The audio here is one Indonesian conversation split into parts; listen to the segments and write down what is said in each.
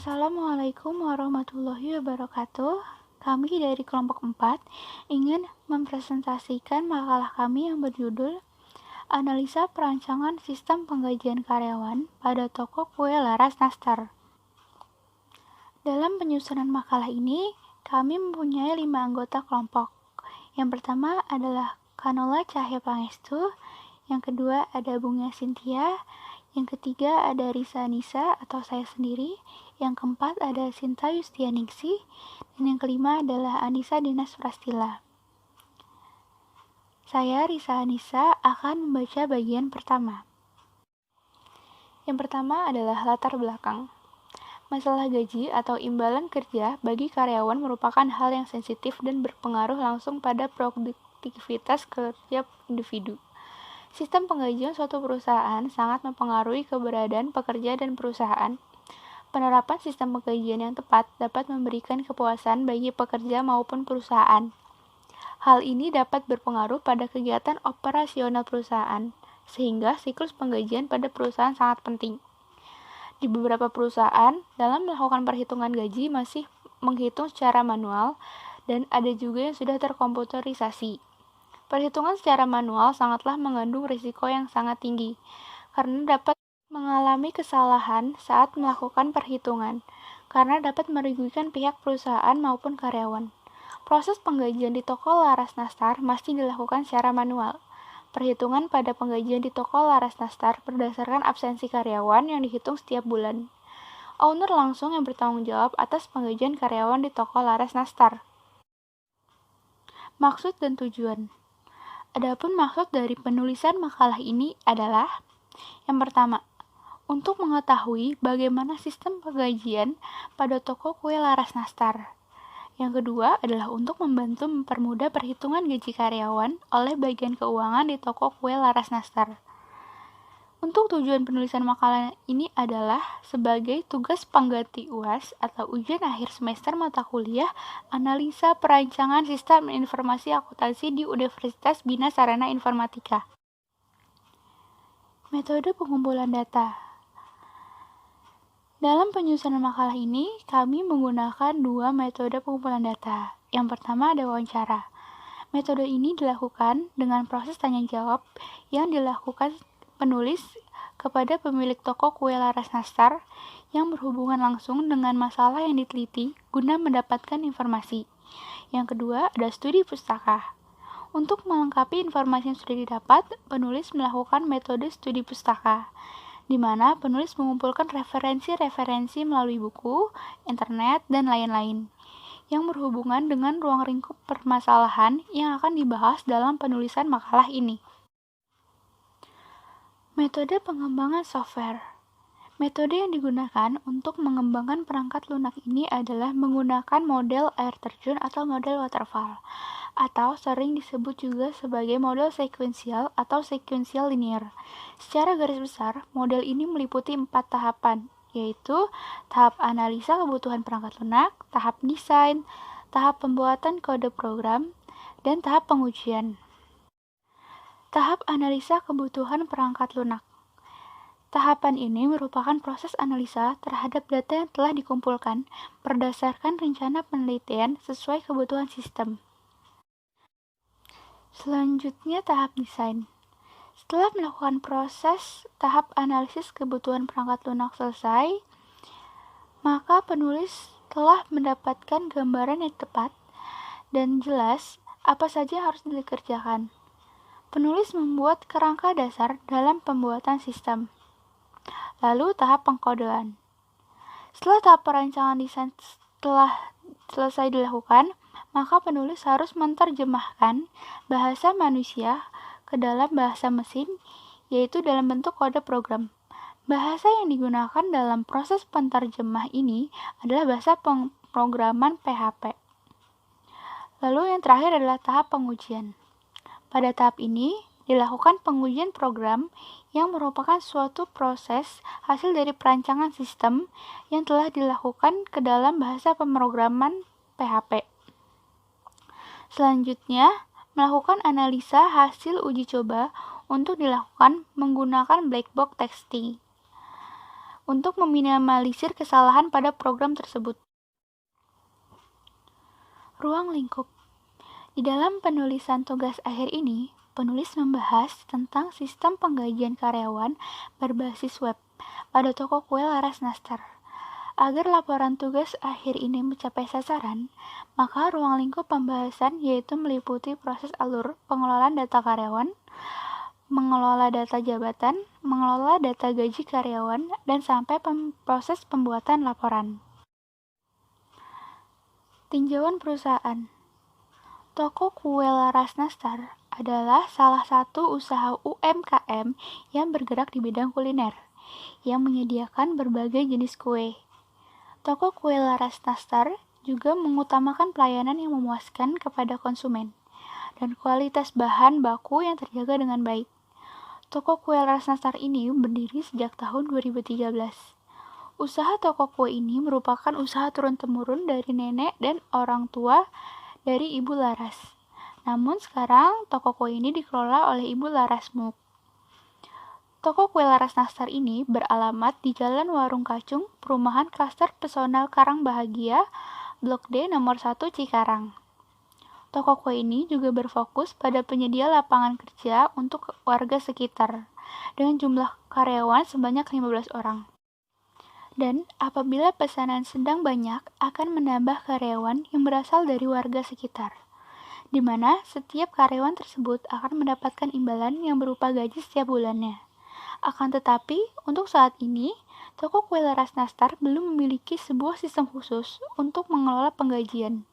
Assalamualaikum warahmatullahi wabarakatuh. Kami dari kelompok 4 ingin mempresentasikan makalah kami yang berjudul Analisa Perancangan Sistem Penggajian Karyawan pada Toko Kue Laras Nastar. Dalam penyusunan makalah ini, kami mempunyai 5 anggota kelompok. Yang pertama adalah Kanola Cahya Pangestu, yang kedua ada Bunga Cynthia, yang ketiga ada Risa Nisa atau saya sendiri, yang keempat ada Sinta Yustianingsih, dan yang kelima adalah Anissa Dinas Prastila. Saya, Risa Nisa, akan membaca bagian pertama. Yang pertama adalah latar belakang. Masalah gaji atau imbalan kerja bagi karyawan merupakan hal yang sensitif dan berpengaruh langsung pada produktivitas setiap individu. Sistem penggajian suatu perusahaan sangat mempengaruhi keberadaan pekerja dan perusahaan. Penerapan sistem penggajian yang tepat dapat memberikan kepuasan bagi pekerja maupun perusahaan. Hal ini dapat berpengaruh pada kegiatan operasional perusahaan, sehingga siklus penggajian pada perusahaan sangat penting. Di beberapa perusahaan, dalam melakukan perhitungan gaji masih menghitung secara manual, dan ada juga yang sudah terkomputerisasi. Perhitungan secara manual sangatlah mengandung risiko yang sangat tinggi, karena dapat mengalami kesalahan saat melakukan perhitungan, karena dapat merugikan pihak perusahaan maupun karyawan. Proses penggajian di toko Laras Nastar masih dilakukan secara manual. Perhitungan pada penggajian di toko Laras Nastar berdasarkan absensi karyawan yang dihitung setiap bulan. Owner langsung yang bertanggung jawab atas penggajian karyawan di toko Laras Nastar. Maksud dan tujuan. Adapun maksud dari penulisan makalah ini adalah yang pertama, untuk mengetahui bagaimana sistem penggajian pada toko kue Laras Nastar. Yang kedua adalah untuk membantu mempermudah perhitungan gaji karyawan oleh bagian keuangan di toko kue Laras Nastar. Untuk tujuan penulisan makalah ini adalah sebagai tugas pengganti UAS atau ujian akhir semester mata kuliah Analisa Perancangan Sistem Informasi Akuntansi di Universitas Bina Sarana Informatika. Metode pengumpulan data. Dalam penyusunan makalah ini, kami menggunakan 2 metode pengumpulan data. Yang pertama ada wawancara. Metode ini dilakukan dengan proses tanya jawab yang dilakukan penulis kepada pemilik toko kue Laras Nastar yang berhubungan langsung dengan masalah yang diteliti guna mendapatkan informasi. Yang kedua, ada studi pustaka. Untuk melengkapi informasi yang sudah didapat, penulis melakukan metode studi pustaka, di mana penulis mengumpulkan referensi-referensi melalui buku, internet, dan lain-lain, yang berhubungan dengan ruang lingkup permasalahan yang akan dibahas dalam penulisan makalah ini. Metode pengembangan software. Metode yang digunakan untuk mengembangkan perangkat lunak ini adalah menggunakan model air terjun atau model waterfall, atau sering disebut juga sebagai model sekuensial atau sekuensial linear. Secara garis besar, model ini meliputi 4 tahapan, yaitu tahap analisa kebutuhan perangkat lunak, tahap desain, tahap pembuatan kode program, dan tahap pengujian. Tahap analisa kebutuhan perangkat lunak. Tahapan ini merupakan proses analisa terhadap data yang telah dikumpulkan berdasarkan rencana penelitian sesuai kebutuhan sistem. Selanjutnya tahap desain. Setelah melakukan proses tahap analisis kebutuhan perangkat lunak selesai, maka penulis telah mendapatkan gambaran yang tepat dan jelas apa saja yang harus dikerjakan. Penulis membuat kerangka dasar dalam pembuatan sistem. Lalu tahap pengkodean. Setelah tahap perancangan desain telah selesai dilakukan, maka penulis harus menerjemahkan bahasa manusia ke dalam bahasa mesin, yaitu dalam bentuk kode program. Bahasa yang digunakan dalam proses penerjemah ini adalah bahasa pemrograman PHP. Lalu yang terakhir adalah tahap pengujian. Pada tahap ini, dilakukan pengujian program yang merupakan suatu proses hasil dari perancangan sistem yang telah dilakukan ke dalam bahasa pemrograman PHP. Selanjutnya, melakukan analisa hasil uji coba untuk dilakukan menggunakan black box testing. untuk meminimalisir kesalahan pada program tersebut. Ruang lingkup. Di dalam penulisan tugas akhir ini, penulis membahas tentang sistem penggajian karyawan berbasis web pada toko kue Laras Nastar. Agar laporan tugas akhir ini mencapai sasaran, maka ruang lingkup pembahasan yaitu meliputi proses alur pengelolaan data karyawan, mengelola data jabatan, mengelola data gaji karyawan, dan sampai proses pembuatan laporan. Tinjauan perusahaan. Toko kue Laras Nastar adalah salah satu usaha UMKM yang bergerak di bidang kuliner, yang menyediakan berbagai jenis kue. Toko kue Laras Nastar juga mengutamakan pelayanan yang memuaskan kepada konsumen, dan kualitas bahan baku yang terjaga dengan baik. Toko kue Laras Nastar ini berdiri sejak tahun 2013. Usaha toko kue ini merupakan usaha turun-temurun dari nenek dan orang tua dari Ibu Laras. Namun sekarang toko kue ini dikelola oleh Ibu Laras Muk. Toko kue Laras Nastar ini beralamat di Jalan Warung Kacung, Perumahan Klaster Pesona Karang Bahagia, Blok D nomor 1 Cikarang. Toko kue ini juga berfokus pada penyedia lapangan kerja untuk warga sekitar, dengan jumlah karyawan sebanyak 15 orang. Dan apabila pesanan sedang banyak, akan menambah karyawan yang berasal dari warga sekitar, di mana setiap karyawan tersebut akan mendapatkan imbalan yang berupa gaji setiap bulannya. Akan tetapi, untuk saat ini, toko kue Laras Nastar belum memiliki sebuah sistem khusus untuk mengelola penggajian.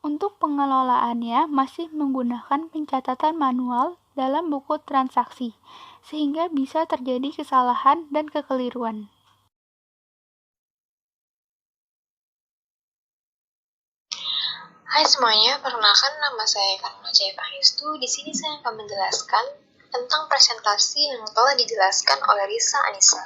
Untuk pengelolaannya masih menggunakan pencatatan manual dalam buku transaksi, sehingga bisa terjadi kesalahan dan kekeliruan. Hai semuanya, perkenalkan nama saya Karma Jaya Pangestu. Di sini saya akan menjelaskan tentang presentasi yang telah dijelaskan oleh Risa Anissa.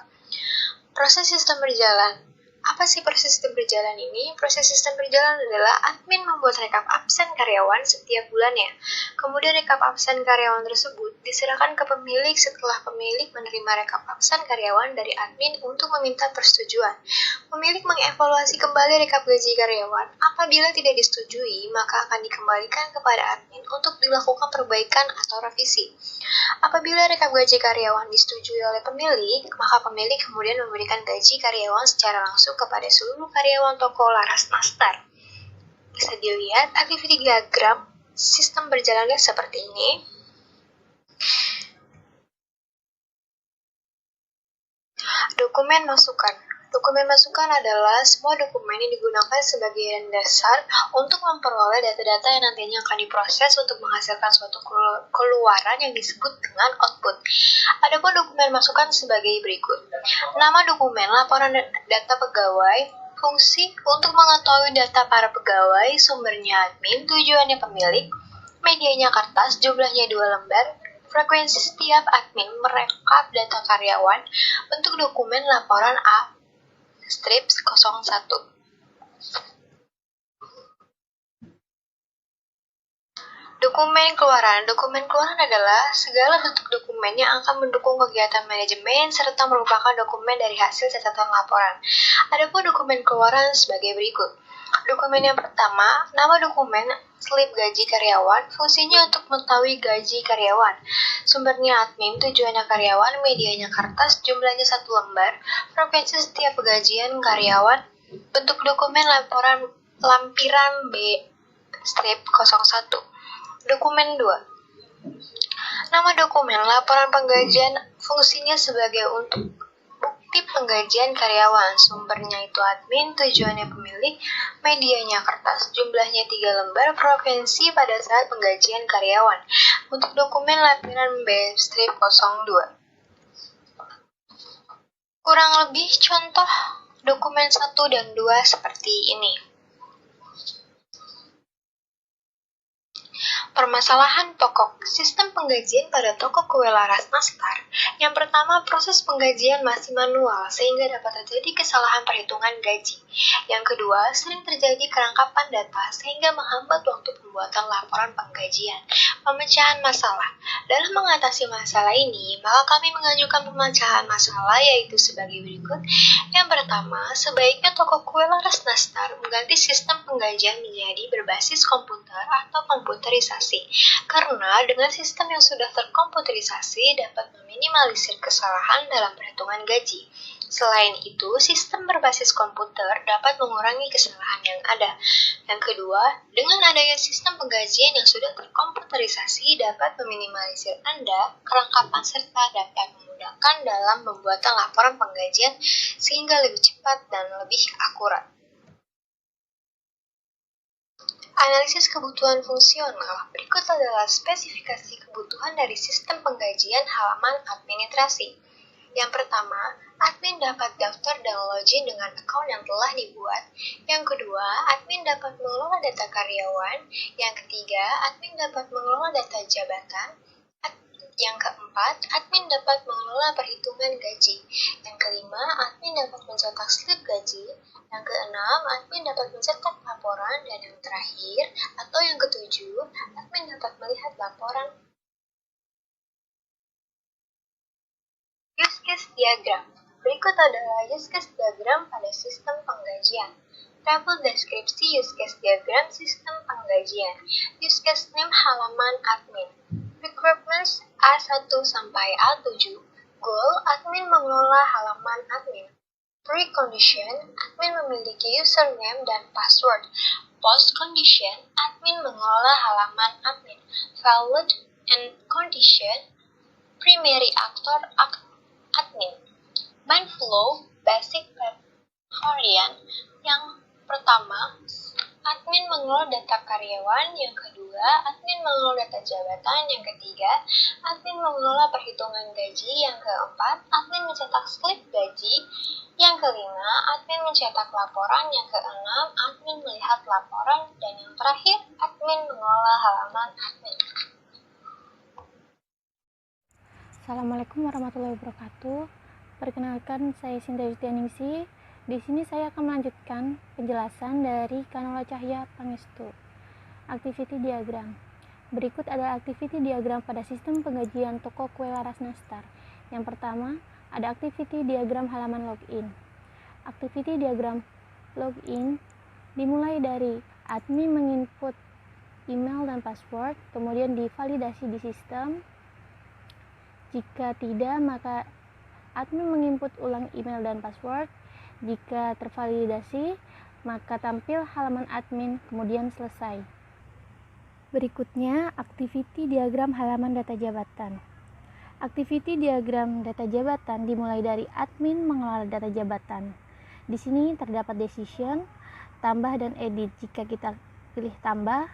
Proses sistem berjalan. Apa sih proses sistem berjalan ini? Proses sistem berjalan adalah admin membuat rekap absen karyawan setiap bulannya. Kemudian rekap absen karyawan tersebut diserahkan ke pemilik setelah pemilik menerima rekap absen karyawan dari admin untuk meminta persetujuan. Pemilik mengevaluasi kembali rekap gaji karyawan. Apabila tidak disetujui, maka akan dikembalikan kepada admin untuk dilakukan perbaikan atau revisi. Apabila rekap gaji karyawan disetujui oleh pemilik, maka pemilik kemudian memberikan gaji karyawan secara langsung kepada seluruh karyawan toko Laras Nastar. Bisa dilihat activity diagram sistem berjalannya seperti ini. Dokumen masukan. Dokumen masukan adalah semua dokumen yang digunakan sebagai dasar untuk memperoleh data-data yang nantinya akan diproses untuk menghasilkan suatu keluaran yang disebut dengan output. Adapun dokumen masukan sebagai berikut. Nama dokumen, laporan data pegawai, fungsi untuk mengetahui data para pegawai, sumbernya admin, tujuannya pemilik, medianya kertas, jumlahnya 2 lembar, frekuensi setiap admin merekap data karyawan, bentuk dokumen laporan A strip 01. Dokumen keluaran. Dokumen keluaran adalah segala bentuk dokumen yang akan mendukung kegiatan manajemen serta merupakan dokumen dari hasil catatan laporan. Adapun dokumen keluaran sebagai berikut. Dokumen yang pertama, nama dokumen slip gaji karyawan, fungsinya untuk mengetahui gaji karyawan. Sumbernya admin, tujuannya karyawan, medianya kertas, jumlahnya 1 lembar, frekuensi setiap pegajian karyawan, bentuk dokumen laporan lampiran B strip 01. Dokumen 2. Nama dokumen laporan penggajian, fungsinya sebagai untuk bukti penggajian karyawan, sumbernya itu admin, tujuannya pemilik, medianya kertas, jumlahnya 3 lembar, frekuensi pada saat penggajian karyawan. Untuk dokumen lampiran B strip 02. Kurang lebih contoh dokumen 1 dan 2 seperti ini. Permasalahan pokok sistem penggajian pada toko kue laras nastar. Yang pertama, proses penggajian masih manual sehingga dapat terjadi kesalahan perhitungan gaji. Yang kedua, sering terjadi kerangkapan data sehingga menghambat waktu pembuatan laporan penggajian. Pemecahan masalah. Dalam mengatasi masalah ini, maka kami mengajukan pemecahan masalah yaitu sebagai berikut. Yang pertama, sebaiknya toko kue laras nastar mengganti sistem penggajian menjadi berbasis komputer atau komputerisasi. Karena dengan sistem yang sudah terkomputerisasi dapat meminimalisir kesalahan dalam perhitungan gaji. Selain itu, sistem berbasis komputer dapat mengurangi kesalahan yang ada. Yang kedua, dengan adanya sistem penggajian yang sudah terkomputerisasi dapat meminimalisir kerangkapan serta dapat memudahkan dalam pembuatan laporan penggajian sehingga lebih cepat dan lebih akurat. Analisis kebutuhan fungsional. Berikut adalah spesifikasi kebutuhan dari sistem penggajian halaman administrasi. Yang pertama, admin dapat daftar dan login dengan akun yang telah dibuat. Yang kedua, admin dapat mengelola data karyawan. Yang ketiga, admin dapat mengelola data jabatan. Yang keempat, admin dapat mengelola perhitungan gaji. Yang kelima, admin dapat mencetak slip gaji. Yang keenam, admin dapat mencetak laporan. Dan yang terakhir, atau yang ketujuh, admin dapat melihat laporan. Use case diagram. Berikut adalah use case diagram pada sistem penggajian. Tabel deskripsi use case diagram sistem penggajian. Use case name halaman admin. Requirements A1 sampai A7. Goal, admin mengelola halaman admin. Precondition, admin memiliki username dan password. Post condition, admin mengelola halaman admin. Valid and condition, primary actor admin. Main flow, basic harian. Yang pertama, admin mengelola data karyawan. Yang kedua, admin mengelola data jabatan. Yang ketiga, admin mengelola perhitungan gaji. Yang keempat, admin mencetak slip gaji. Yang kelima, admin mencetak laporan. Yang keenam, admin melihat laporan. Dan yang terakhir, admin mengelola halaman admin. Assalamualaikum warahmatullahi wabarakatuh. Perkenalkan, saya Sinta Yustianingsih. Di sini saya akan melanjutkan penjelasan dari Kanola Cahya Pangestu. Activity diagram. Berikut adalah activity diagram pada sistem penggajian toko kue laras nastar. Yang pertama, ada activity diagram halaman login. Activity diagram login dimulai dari admin menginput email dan password, kemudian divalidasi di sistem. Jika tidak, maka admin menginput ulang email dan password. Jika tervalidasi, maka tampil halaman admin, kemudian selesai. Berikutnya, activity diagram halaman data jabatan. Activity diagram data jabatan dimulai dari admin mengelola data jabatan. Di sini terdapat decision, tambah dan edit. Jika kita pilih tambah,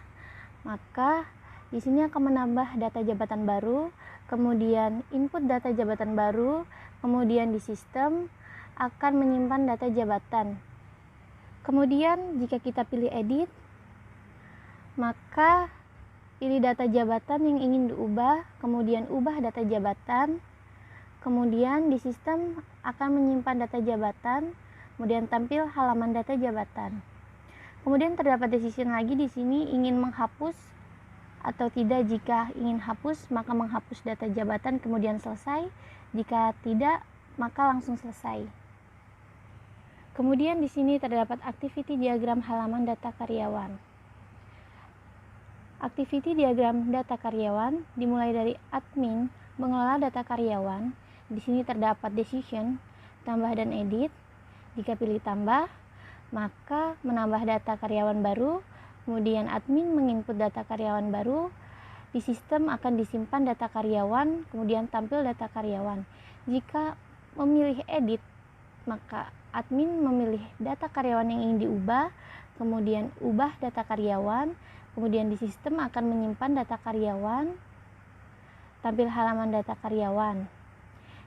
maka di sini akan menambah data jabatan baru, kemudian input data jabatan baru, kemudian di sistem akan menyimpan data jabatan. Kemudian jika kita pilih edit, maka pilih data jabatan yang ingin diubah, kemudian ubah data jabatan, kemudian di sistem akan menyimpan data jabatan, kemudian tampil halaman data jabatan. Kemudian terdapat decision lagi di sini ingin menghapus atau tidak. Jika ingin hapus, maka menghapus data jabatan kemudian selesai. Jika tidak, maka langsung selesai. Kemudian di sini terdapat activity diagram halaman data karyawan. Activity diagram data karyawan dimulai dari admin mengelola data karyawan. Di sini terdapat decision, tambah dan edit. Jika pilih tambah, maka menambah data karyawan baru, kemudian admin menginput data karyawan baru. Di sistem akan disimpan data karyawan, kemudian tampil data karyawan. Jika memilih edit, maka admin memilih data karyawan yang ingin diubah, kemudian ubah data karyawan, kemudian di sistem akan menyimpan data karyawan, tampil halaman data karyawan.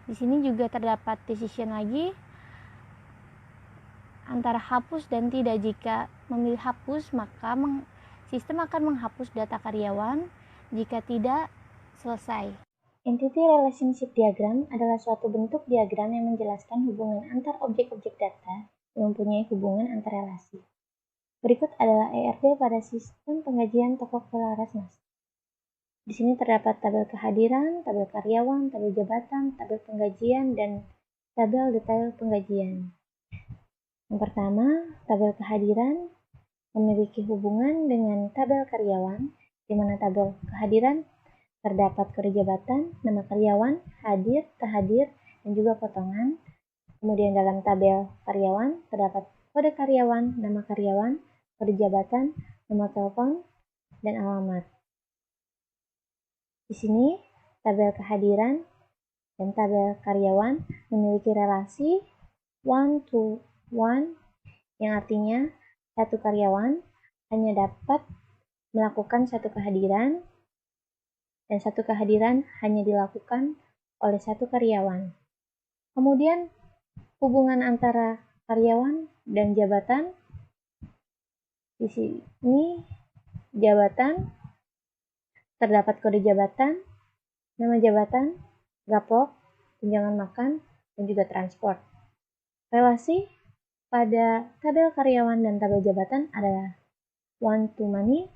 Di sini juga terdapat decision lagi antara hapus dan tidak. Jika memilih hapus, maka sistem akan menghapus data karyawan. Jika tidak, selesai. Entity Relationship Diagram adalah suatu bentuk diagram yang menjelaskan hubungan antar objek-objek data yang mempunyai hubungan antar relasi. Berikut adalah ERD pada sistem penggajian toko Kularas Mas. Di sini terdapat tabel kehadiran, tabel karyawan, tabel jabatan, tabel penggajian, dan tabel detail penggajian. Yang pertama, tabel kehadiran memiliki hubungan dengan tabel karyawan, di mana tabel kehadiran terdapat kode jabatan, nama karyawan, hadir, tak hadir, dan juga potongan. Kemudian dalam tabel karyawan terdapat kode karyawan, nama karyawan, kode jabatan, nomor telepon, dan alamat. Di sini tabel kehadiran dan tabel karyawan memiliki relasi 1 to 1 yang artinya satu karyawan hanya dapat melakukan satu kehadiran dan satu kehadiran hanya dilakukan oleh satu karyawan. Kemudian hubungan antara karyawan dan jabatan, di sini jabatan terdapat kode jabatan, nama jabatan, gapok, tunjangan makan, dan juga transport. Relasi pada tabel karyawan dan tabel jabatan adalah one to many,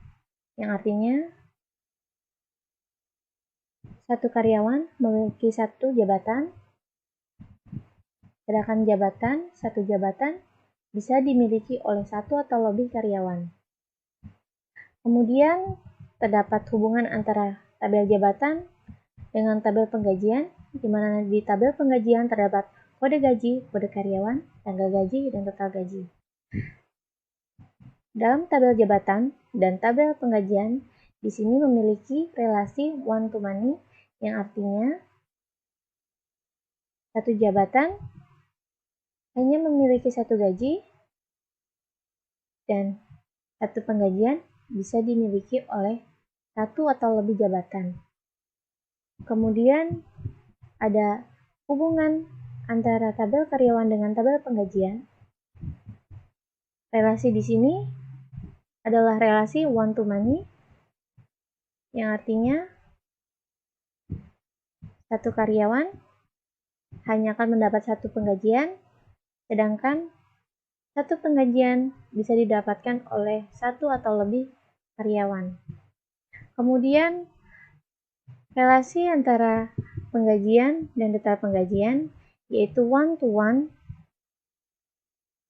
yang artinya satu karyawan memiliki satu jabatan, sedangkan satu jabatan bisa dimiliki oleh satu atau lebih karyawan. Kemudian terdapat hubungan antara tabel jabatan dengan tabel penggajian, di mana di tabel penggajian terdapat kode gaji, kode karyawan, tanggal gaji, dan total gaji. Dalam tabel jabatan dan tabel penggajian, di sini memiliki relasi one to many, yang artinya satu jabatan hanya memiliki satu gaji dan satu penggajian bisa dimiliki oleh satu atau lebih jabatan. Kemudian ada hubungan antara tabel karyawan dengan tabel penggajian. Relasi di sini adalah relasi one to many, yang artinya satu karyawan hanya akan mendapat satu penggajian, sedangkan satu penggajian bisa didapatkan oleh satu atau lebih karyawan. Kemudian relasi antara penggajian dan detail penggajian yaitu one to one,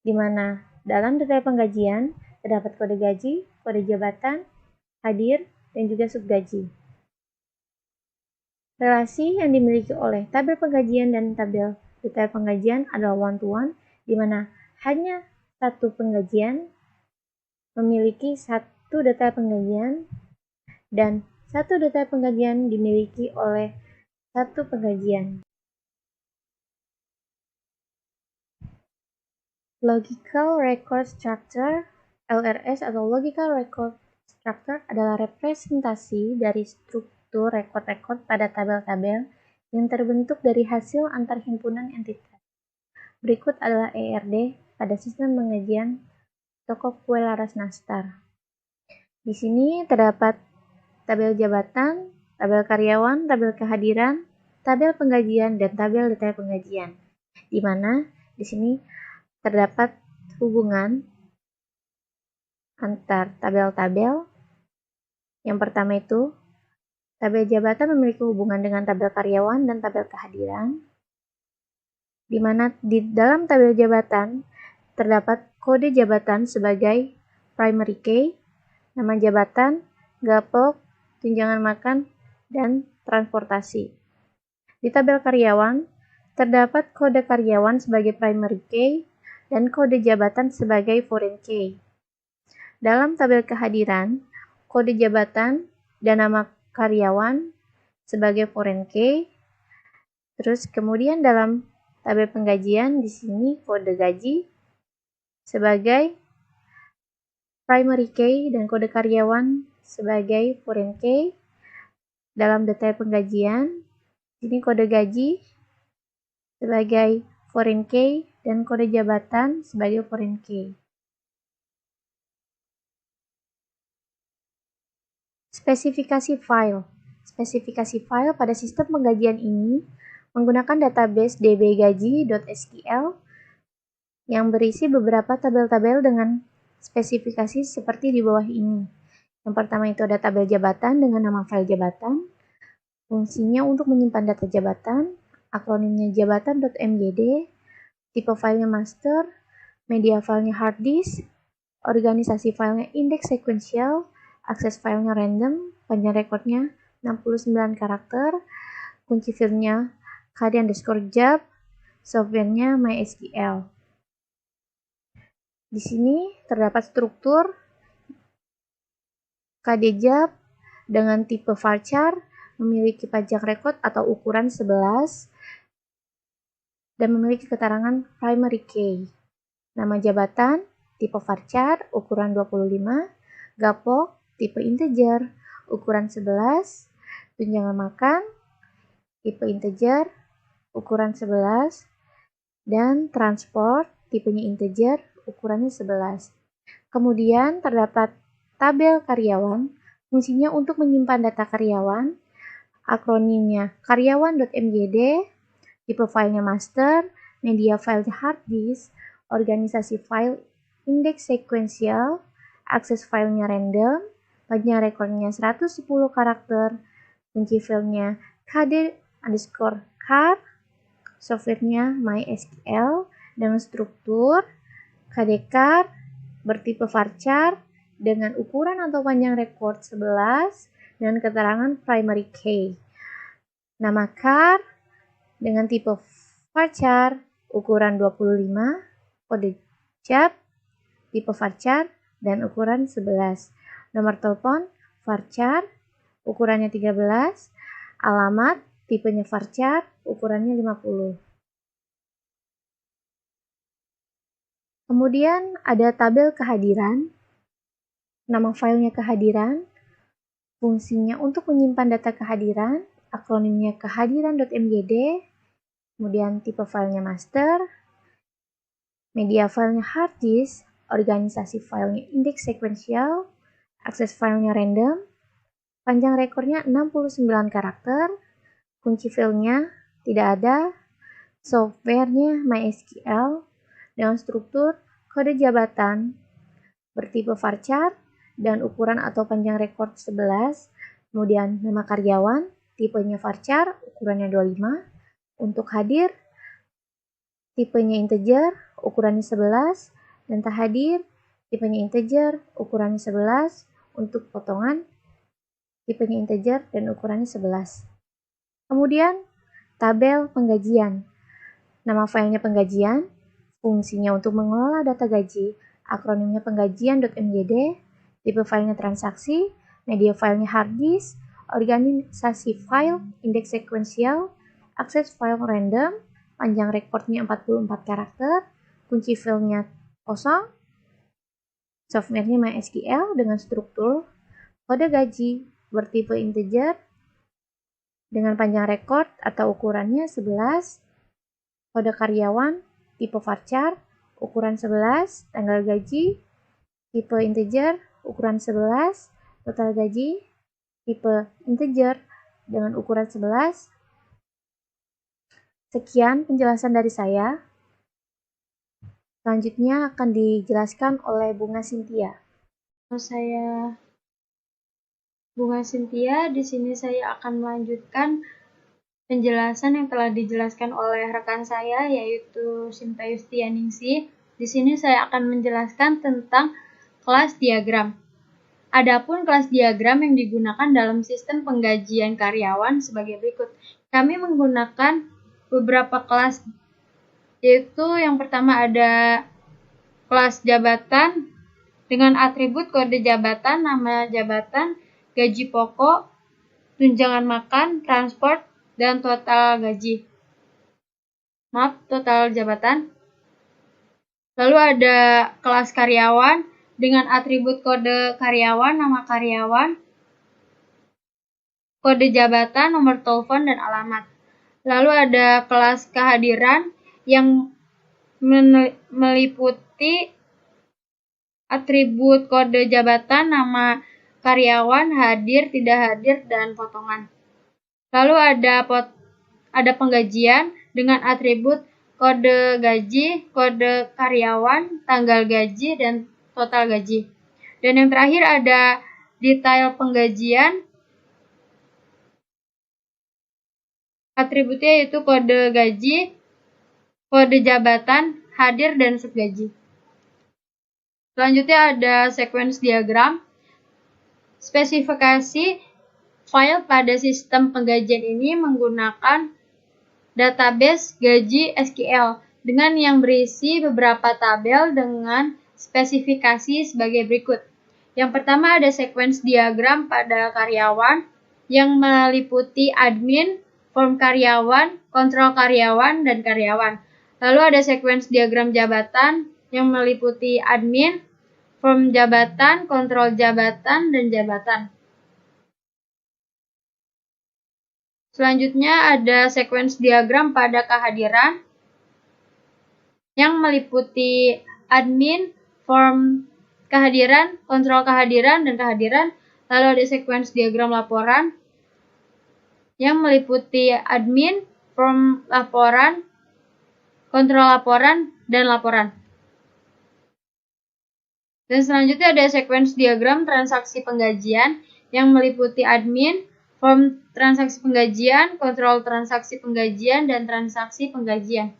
di mana dalam detail penggajian terdapat kode gaji, kode jabatan, hadir, dan juga subgaji. Relasi yang dimiliki oleh tabel penggajian dan tabel detail penggajian adalah one to one, di mana hanya satu penggajian memiliki satu detail penggajian dan satu detail penggajian dimiliki oleh satu penggajian. Logical Record Structure (LRS) atau Logical Record Structure adalah representasi dari struktur rekod-rekod pada tabel-tabel yang terbentuk dari hasil antar himpunan entitas. Berikut adalah ERD pada sistem pengajian toko kue laras nastar. Di sini terdapat tabel jabatan, tabel karyawan, tabel kehadiran, tabel penggajian, dan tabel detail penggajian. Di mana di sini terdapat hubungan antar tabel-tabel. Yang pertama itu tabel jabatan memiliki hubungan dengan tabel karyawan dan tabel kehadiran, di mana di dalam tabel jabatan terdapat kode jabatan sebagai primary key, nama jabatan, gapok, tunjangan makan, dan transportasi. Di tabel karyawan terdapat kode karyawan sebagai primary key dan kode jabatan sebagai foreign key. Dalam tabel kehadiran, kode jabatan dan nama karyawan sebagai foreign key. Terus kemudian dalam tabel penggajian di sini kode gaji sebagai primary key dan kode karyawan sebagai foreign key. Dalam detail penggajian ini kode gaji sebagai foreign key dan kode jabatan sebagai foreign key. Spesifikasi file. Spesifikasi file pada sistem penggajian ini menggunakan database dbgaji.sql yang berisi beberapa tabel-tabel dengan spesifikasi seperti di bawah ini. Yang pertama itu ada tabel jabatan dengan nama file jabatan, fungsinya untuk menyimpan data jabatan, akronimnya jabatan.mgd, tipe filenya master, media filenya hard disk, organisasi filenya index sequential, akses filenya random, panjang rekornya 69 karakter, kunci filenya kd_job, softwarenya MySQL. Di sini terdapat struktur kd_job dengan tipe varchar, memiliki panjang rekod atau ukuran 11, dan memiliki keterangan primary key. Nama jabatan, tipe varchar, ukuran 25, gapok, tipe integer, ukuran 11, tunjangan makan, tipe integer, ukuran 11, dan transport, tipenya integer, ukurannya 11. Kemudian terdapat tabel karyawan, fungsinya untuk menyimpan data karyawan, akronimnya karyawan.mgd, tipe filenya master, media filenya hard disk, organisasi file index sequential, akses filenya random, panjang rekornya 110 karakter, kunci filenya kd_car, softwarenya MySQL dengan struktur kd_car bertipe varchar dengan ukuran atau panjang rekor 11 dan keterangan primary key. Nama car dengan tipe varchar ukuran 25, kode job tipe varchar dan ukuran 11. Nomor telepon varchar ukurannya 13, alamat tipenya varchar ukurannya 50. Kemudian ada tabel kehadiran, nama filenya kehadiran, fungsinya untuk menyimpan data kehadiran, akronimnya kehadiran.mgd, kemudian tipe filenya master, media filenya hard disk, organisasi filenya index sequential, akses filenya random, panjang rekornya 69 karakter, kunci filenya tidak ada, softwarenya MySQL, dengan struktur kode jabatan bertipe varchar dan ukuran atau panjang rekor 11, kemudian nama karyawan, tipenya varchar, ukurannya 25, untuk hadir, tipenya integer, ukurannya 11, dan tak hadir, tipenya integer, ukurannya 11, untuk potongan, tipenya integer, dan ukurannya 11. Kemudian, tabel penggajian, nama filenya penggajian, fungsinya untuk mengelola data gaji, akronimnya penggajian.mgd, tipe filenya transaksi, media filenya hard disk, organisasi file index sequential, akses file random, panjang rekornya 44 karakter, kunci filenya kosong, softwarenya MySQL dengan struktur kode gaji bertipe integer dengan panjang rekor atau ukurannya 11, kode karyawan tipe varchar, ukuran 11, tanggal gaji, tipe integer, ukuran 11, total gaji, tipe integer dengan ukuran 11. Sekian penjelasan dari saya. Selanjutnya akan dijelaskan oleh Bunga Cynthia. Saya Bunga Cynthia, di sini saya akan melanjutkan penjelasan yang telah dijelaskan oleh rekan saya yaitu Sinta Yustianingsih. Di sini saya akan menjelaskan tentang kelas diagram. Adapun kelas diagram yang digunakan dalam sistem penggajian karyawan sebagai berikut. Kami menggunakan beberapa kelas, yaitu yang pertama ada kelas jabatan dengan atribut kode jabatan, nama jabatan, gaji pokok, tunjangan makan, transport, dan total gaji. Total jabatan. Lalu ada kelas karyawan dengan atribut kode karyawan, nama karyawan, kode jabatan, nomor telepon, dan alamat. Lalu ada kelas kehadiran yang meliputi atribut kode jabatan, nama karyawan, hadir, tidak hadir, dan potongan. Lalu ada penggajian dengan atribut kode gaji, kode karyawan, tanggal gaji, dan total gaji. Dan yang terakhir ada detail penggajian. Atributnya yaitu kode gaji, kode jabatan, hadir, dan subgaji. Selanjutnya ada sequence diagram. Spesifikasi file pada sistem penggajian ini menggunakan database gaji SQL dengan yang berisi beberapa tabel dengan spesifikasi sebagai berikut. Yang pertama ada sequence diagram pada karyawan yang meliputi admin, form karyawan, kontrol karyawan, dan karyawan. Lalu ada sequence diagram jabatan yang meliputi admin, form jabatan, kontrol jabatan, dan jabatan. Selanjutnya ada sequence diagram pada kehadiran yang meliputi admin, form kehadiran, kontrol kehadiran, dan kehadiran. Lalu ada sequence diagram laporan yang meliputi admin, form laporan, kontrol laporan, dan laporan. Dan selanjutnya ada sequence diagram transaksi penggajian yang meliputi admin, form transaksi penggajian, kontrol transaksi penggajian, dan transaksi penggajian.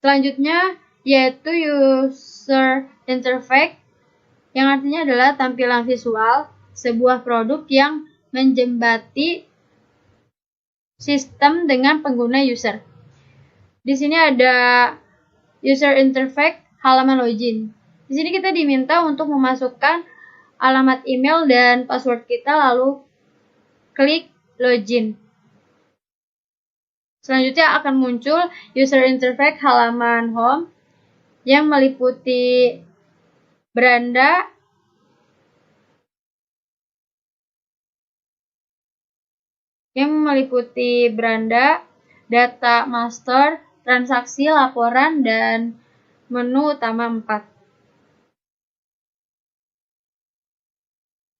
Selanjutnya yaitu user interface yang artinya adalah tampilan visual sebuah produk yang menjembati sistem dengan pengguna user. Di sini ada user interface halaman login. Di sini kita diminta untuk memasukkan alamat email dan password kita lalu klik login. Selanjutnya akan muncul user interface halaman home yang meliputi beranda, data master, transaksi, laporan, dan menu utama 4.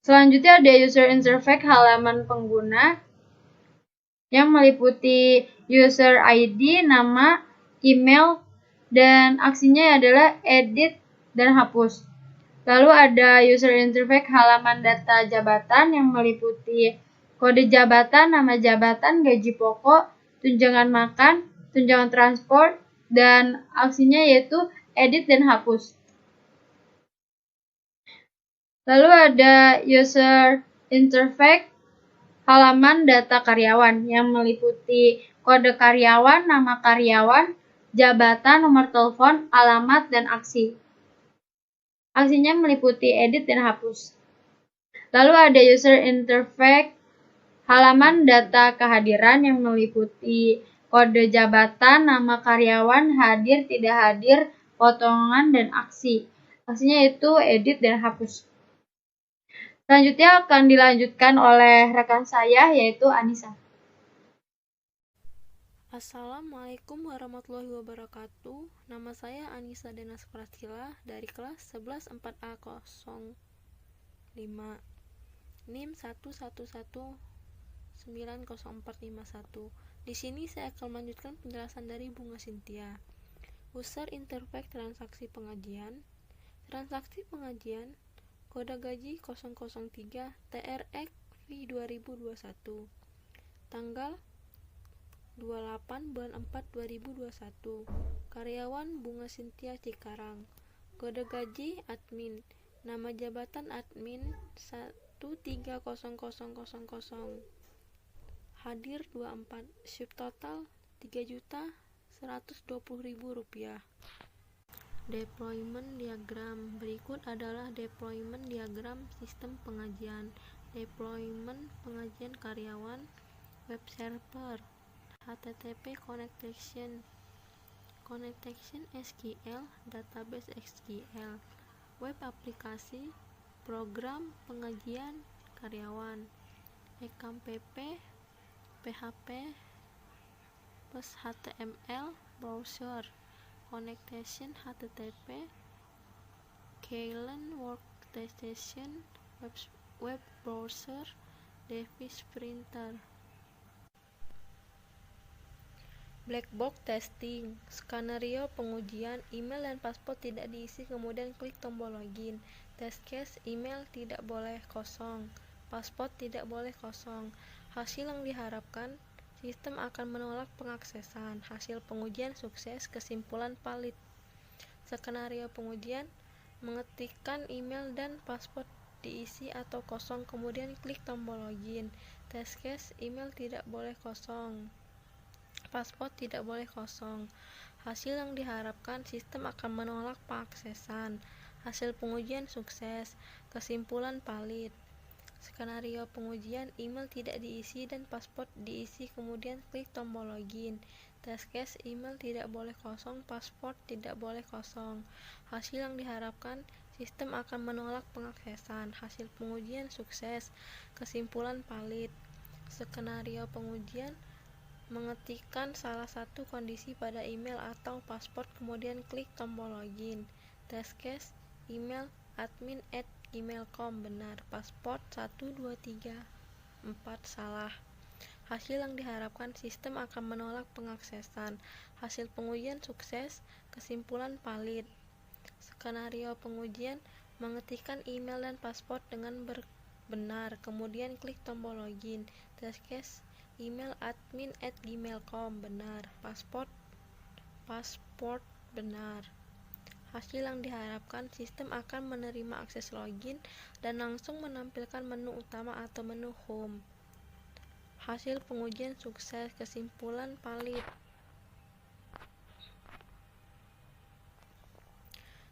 Selanjutnya ada user interface halaman pengguna yang meliputi user ID, nama, email, dan aksinya adalah edit dan hapus. Lalu ada user interface halaman data jabatan yang meliputi kode jabatan, nama jabatan, gaji pokok, tunjangan makan, tunjangan transport, dan aksinya yaitu edit dan hapus. Lalu ada user interface halaman data karyawan yang meliputi kode karyawan, nama karyawan, jabatan, nomor telepon, alamat, dan aksi. Aksinya meliputi edit dan hapus. Lalu ada user interface halaman data kehadiran yang meliputi kode jabatan, nama karyawan, hadir, tidak hadir, potongan, dan aksi. Aksinya itu edit dan hapus. Selanjutnya akan dilanjutkan oleh rekan saya yaitu Anissa. Assalamualaikum warahmatullahi wabarakatuh. Nama saya Anissa Denas Pratila dari kelas 11 4A05. NIM 111900451. Di sini saya akan melanjutkan penjelasan dari Bunga Cynthia. User interface transaksi pengajian. Transaksi pengajian kode gaji 003 TRX V 2021. Tanggal 28 bulan 4 2021. Karyawan Bunga Cynthia Cikarang. Kode gaji admin. Nama jabatan admin 130000. Hadir 24. Subtotal Rp3.120.000. Deployment diagram. Berikut adalah deployment diagram sistem pengajian. Deployment pengajian karyawan, web server, HTTP connection SQL, database SQL, web aplikasi, program pengajian karyawan, EKPP, PHP, plus HTML, browser, connection HTTP, Keyline workstation, web browser, device printer. Black box testing, skenario pengujian, email dan password tidak diisi kemudian klik tombol login. Test case, email tidak boleh kosong, password tidak boleh kosong. Hasil yang diharapkan, sistem akan menolak pengaksesan. Hasil pengujian sukses, kesimpulan valid. Skenario pengujian, mengetikkan email dan password diisi atau kosong kemudian klik tombol login. Test case, email tidak boleh kosong, password tidak boleh kosong. Hasil yang diharapkan, sistem akan menolak pengaksesan. Hasil pengujian sukses, kesimpulan valid. Skenario pengujian, email tidak diisi dan password diisi kemudian klik tombol login. Test case, email tidak boleh kosong, password tidak boleh kosong. Hasil yang diharapkan, sistem akan menolak pengaksesan. Hasil pengujian sukses, kesimpulan valid. Skenario pengujian, mengetikkan salah satu kondisi pada email atau password kemudian klik tombol login. Test case, email admin@gmail.com benar, password 1234 salah. Hasil yang diharapkan, sistem akan menolak pengaksesan. Hasil pengujian sukses, kesimpulan valid. Skenario pengujian, mengetikkan email dan password dengan benar kemudian klik tombol login. Test case, email admin@gmail.com benar, password benar. Hasil yang diharapkan, sistem akan menerima akses login dan langsung menampilkan menu utama atau menu home. Hasil pengujian sukses, kesimpulan valid.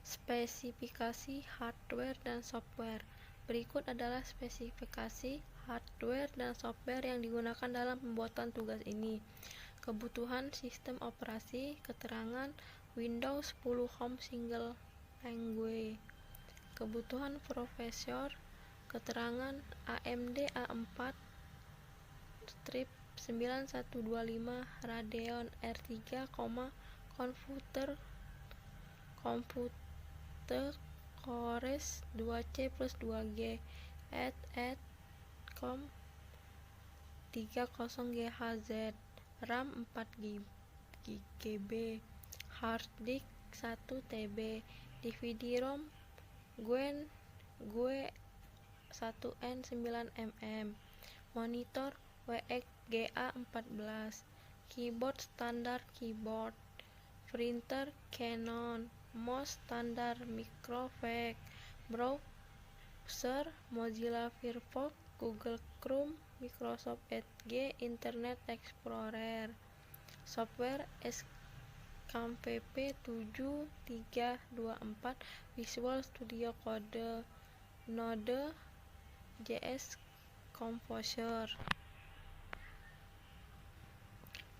Spesifikasi hardware dan software. Berikut adalah spesifikasi hardware dan software yang digunakan dalam pembuatan tugas ini. Kebutuhan sistem operasi, keterangan Windows 10 Home Single Language. Kebutuhan prosesor, keterangan AMD A4 strip 9125 Radeon R3, komputer Cores 2C plus 2G 30GHz, RAM 4GB, hard disk 1TB, DVD-ROM GUE 1N9mm, monitor WXGA 14, keyboard standar keyboard, printer Canon, mouse standar Microfax, browser Mozilla Firefox, Google Chrome, Microsoft Edge, Internet Explorer, software SCMVP 7324, Visual Studio Code, Node.js Composer.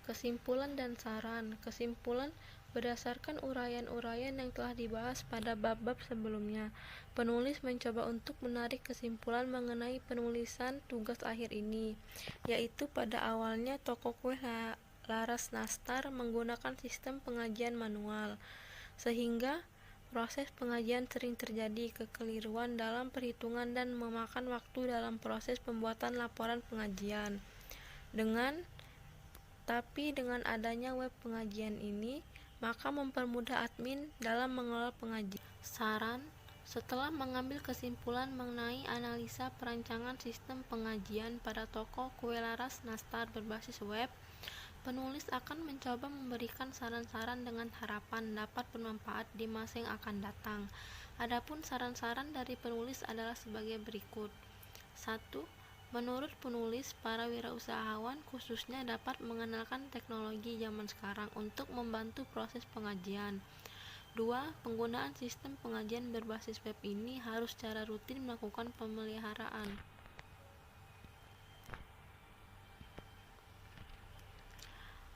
Kesimpulan dan saran. Kesimpulan, berdasarkan uraian-uraian yang telah dibahas pada bab-bab sebelumnya, penulis mencoba untuk menarik kesimpulan mengenai penulisan tugas akhir ini, yaitu pada awalnya toko kue Laras Nastar menggunakan sistem pengajian manual, sehingga proses pengajian sering terjadi kekeliruan dalam perhitungan dan memakan waktu dalam proses pembuatan laporan pengajian. Tapi dengan adanya web pengajian ini, maka mempermudah admin dalam mengelola pengajian. Saran, setelah mengambil kesimpulan mengenai analisa perancangan sistem pengajian pada toko kue Laras Nastar berbasis web, penulis akan mencoba memberikan saran-saran dengan harapan dapat bermanfaat di masa yang akan datang. Adapun saran-saran dari penulis adalah sebagai berikut. 1. Menurut penulis, para wirausahawan khususnya dapat mengenalkan teknologi zaman sekarang untuk membantu proses pengajian. 2. Penggunaan sistem pengajian berbasis web ini harus secara rutin melakukan pemeliharaan.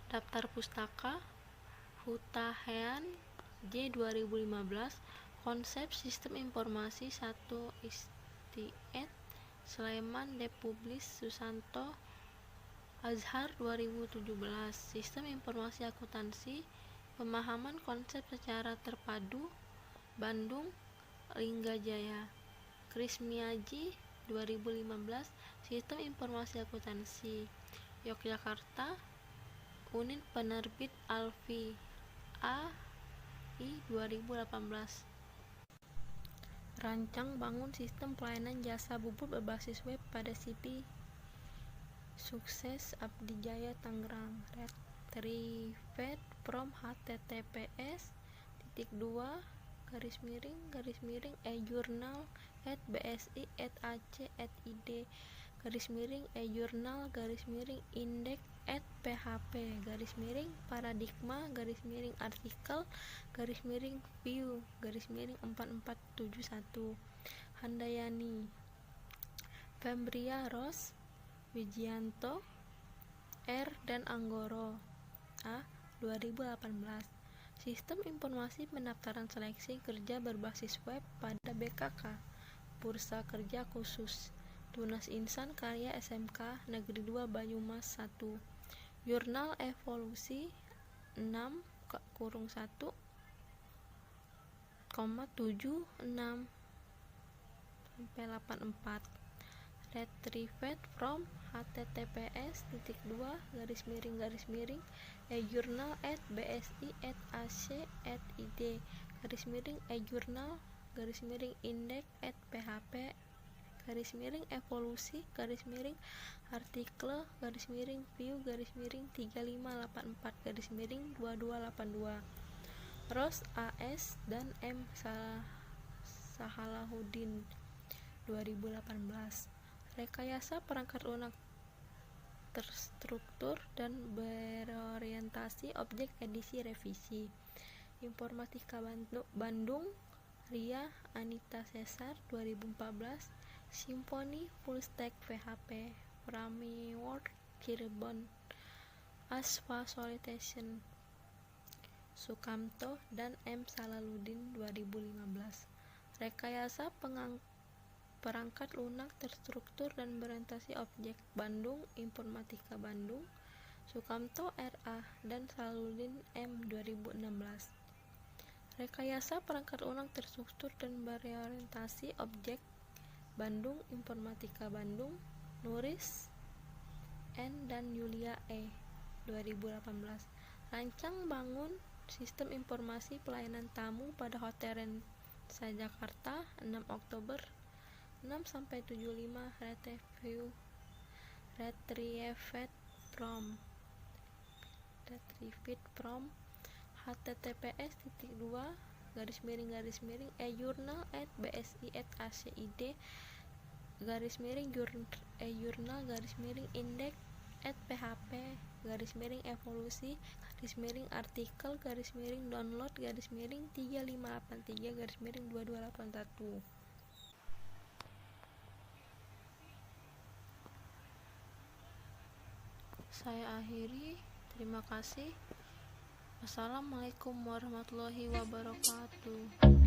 Daftar Pustaka Hutahean J 2015, Konsep Sistem Informasi 1 Istiet Sleman Republis Susanto Azhar 2017, Sistem Informasi Akuntansi, Pemahaman Konsep Secara Terpadu, Bandung, Linggajaya, Krismiaji 2015 Sistem Informasi Akuntansi Yogyakarta Unit Penerbit Alfi AI 2018 Rancang bangun sistem pelayanan jasa bubur berbasis web pada CV Sukses Abdijaya Tangerang Retrieved from https://e-journal@bsi@ac@id e-journal_index@php _paradigma_artikel_view _4471 Handayani Fembria Ros Wijianto R dan Anggoro A 2018 Sistem Informasi Pendaftaran Seleksi Kerja Berbasis Web pada BKK Bursa Kerja Khusus Tunas Insan Karya SMK Negeri 2 Banyumas 1 Jurnal Evolusi 6,76-84 Retrieved from https://e-journal@bsi@ac@id e-journal_index@php _evolusi_artikel_view _3584 Ros AS dan M Sahalahuddin 2018 Rekayasa perangkat lunak terstruktur dan berorientasi objek edisi revisi Informatika Bandung Ria Anita Cesar 2014 Symfony Full Stack PHP Framework Cirebon Asfa Solution Sukamto dan M Salaluddin 2015 Rekayasa perangkat lunak terstruktur dan berorientasi objek Bandung Informatika Bandung Sukamto RA dan Salaluddin M 2016 Rekayasa perangkat lunak terstruktur dan berorientasi objek Bandung Informatika Bandung Nuris N dan Yulia E 2018 Rancang bangun sistem informasi pelayanan tamu pada Hotel Rensa Jakarta 6 Oktober 6-75 Retrieved from https://e-journal@bsi@ac.id e-journal_index@php _evolusi_artikel_download _3583 Saya akhiri, terima kasih. Wassalamualaikum warahmatullahi wabarakatuh.